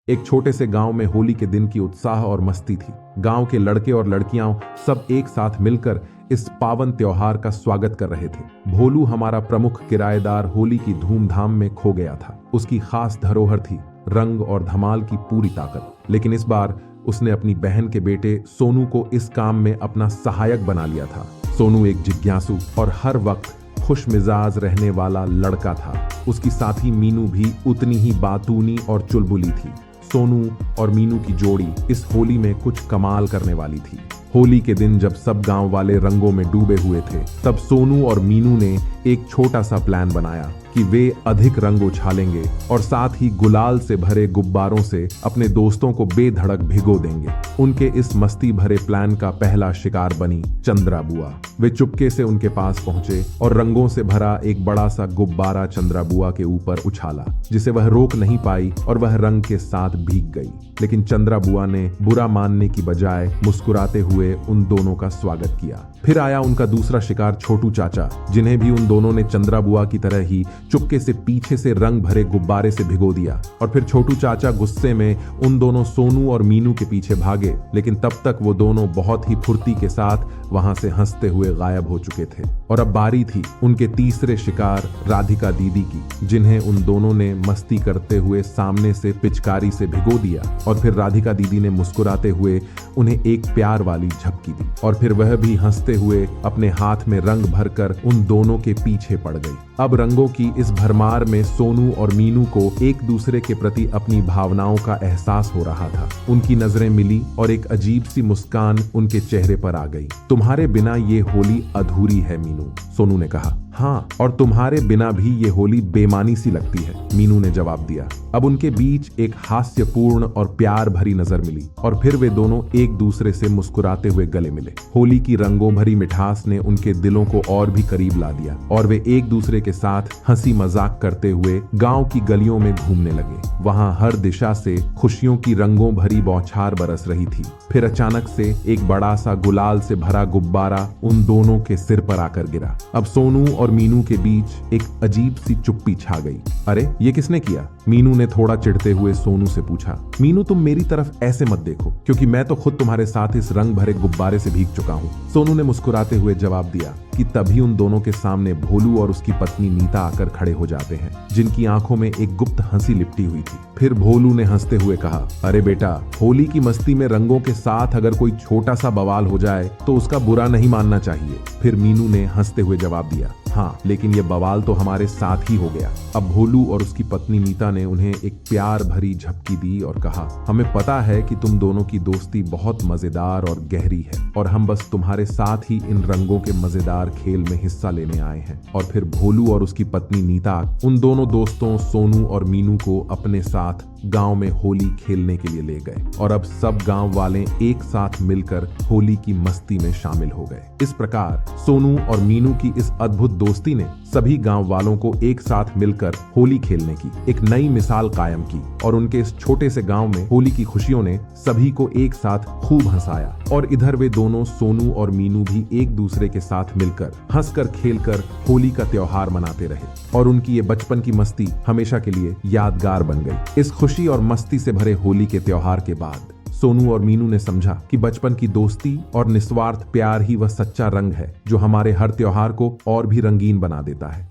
एक छोटे से गांव में होली के दिन की उत्साह और मस्ती थी। गांव के लड़के और लड़कियां सब एक साथ मिलकर इस पावन त्योहार का स्वागत कर रहे थे। भोलू हमारा प्रमुख किराएदार होली की धूमधाम में खो गया था। उसकी खास धरोहर थी रंग और धमाल की पूरी ताकत। लेकिन इस बार उसने अपनी बहन के बेटे सोनू को इस काम में अपना सहायक बना लिया था। सोनू एक जिज्ञासु और हर वक्त खुश मिजाज रहने वाला लड़का था। उसकी साथी मीनू भी उतनी ही बातूनी और चुलबुली थी। सोनू और मीनू की जोड़ी इस होली में कुछ कमाल करने वाली थी। होली के दिन जब सब गांव वाले रंगों में डूबे हुए थे, तब सोनू और मीनू ने एक छोटा सा प्लान बनाया कि वे अधिक रंग उछालेंगे और साथ ही गुलाल से भरे गुब्बारों से अपने दोस्तों को बेधड़क भिगो देंगे। उनके इस मस्ती भरे प्लान का पहला शिकार बनी चंद्रा बुआ। वे चुपके से उनके पास पहुंचे और रंगों से भरा एक बड़ा सा गुब्बारा चंद्रा बुआ के ऊपर उछाला, जिसे वह रोक नहीं पाई और वह रंग के साथ भीग गई। लेकिन चंद्रा बुआ ने बुरा मानने की बजाय मुस्कुराते हुए उन दोनों का स्वागत किया। फिर आया उनका दूसरा शिकार छोटू चाचा, जिन्हें भी उन दोनों ने चंद्रा बुआ की तरह ही चुपके से पीछे से रंग भरे गुब्बारे से भिगो दिया। और फिर छोटू चाचा गुस्से में उन दोनों सोनू और मीनू के पीछे भागे। लेकिन तब तक वो दोनों बहुत ही फुर्ती के साथ वहां से हंसते हुए गायब हो चुके थे। और अब बारी थी उनके तीसरे शिकार राधिका दीदी की, जिन्हें उन दोनों ने मस्ती करते हुए सामने से पिचकारी से भिगो दिया। और फिर राधिका दीदी ने मुस्कुराते हुए उन्हें एक प्यार वाली झपकी दी और फिर वह भी हंसते हुए अपने हाथ में रंग भरकर उन दोनों के पीछे पड़ गई। अब रंगों की इस भरमार में सोनू और मीनू को एक दूसरे के प्रति अपनी भावनाओं का एहसास हो रहा था। उनकी नजरें मिली और एक अजीब सी मुस्कान उनके चेहरे पर आ गई। तुम्हारे बिना ये होली अधूरी है मीनू, सोनू ने कहा। हाँ, और तुम्हारे बिना भी ये होली बेमानी सी लगती है, मीनू ने जवाब दिया। अब उनके बीच एक हास्यपूर्ण और प्यार भरी नजर मिली और फिर वे दोनों एक दूसरे से मुस्कुराते हुए गले मिले। होली की रंगों भरी मिठास ने उनके दिलों को और भी करीब ला दिया और वे एक दूसरे के साथ हंसी मजाक करते हुए गांव की गलियों में घूमने लगे। वहां हर दिशा से खुशियों की रंगों भरी बौछार बरस रही थी। फिर अचानक से एक बड़ा सा गुलाल से भरा गुब्बारा उन दोनों के सिर पर आकर गिरा। अब सोनू और मीनू के बीच एक अजीब सी चुप्पी छा गई। अरे, ये किसने किया? मीनू ने थोड़ा चिढ़ते हुए सोनू से पूछा। मीनू, तुम मेरी तरफ ऐसे मत देखो, क्योंकि मैं तो खुद तुम्हारे साथ इस रंग भरे गुब्बारे से भीग चुका हूँ, सोनू ने मुस्कुराते हुए जवाब दिया। कि तभी उन दोनों के सामने भोलू और उसकी पत्नी नीता आकर खड़े हो जाते हैं, जिनकी आंखों में एक गुप्त हंसी लिपटी हुई थी। फिर भोलू ने हंसते हुए कहा, अरे बेटा, होली की मस्ती में रंगों के साथ अगर कोई छोटा सा बवाल हो जाए तो उसका बुरा नहीं मानना चाहिए। फिर मीनू ने हंसते हुए जवाब दिया, हाँ, लेकिन ये बवाल तो हमारे साथ ही हो गया। अब भोलू और उसकी पत्नी नीता ने उन्हें एक प्यार भरी झपकी दी और कहा, हमें पता है कि तुम दोनों की दोस्ती बहुत मजेदार और गहरी है और हम बस तुम्हारे साथ ही इन रंगों के मजेदार खेल में हिस्सा लेने आए हैं। और फिर भोलू और उसकी पत्नी नीता उन दोनों दोस्तों सोनू और मीनू को अपने साथ गांव में होली खेलने के लिए ले गए और अब सब गांव वाले एक साथ मिलकर होली की मस्ती में शामिल हो गए। इस प्रकार सोनू और मीनू की इस अद्भुत दोस्ती ने सभी गांव वालों को एक साथ मिलकर होली खेलने की एक नई मिसाल कायम की और उनके इस छोटे से गांव में होली की खुशियों ने सभी को एक साथ खूब हंसाया। और इधर वे दोनों सोनू और मीनू भी एक दूसरे के साथ मिलकर हंसकर खेलकर होली का त्योहार मनाते रहे और उनकी ये बचपन की मस्ती हमेशा के लिए यादगार बन गई। इस खुशी और मस्ती से भरे होली के त्योहार के बाद सोनू और मीनू ने समझा कि बचपन की दोस्ती और निस्वार्थ प्यार ही वह सच्चा रंग है जो हमारे हर त्योहार को और भी रंगीन बना देता है।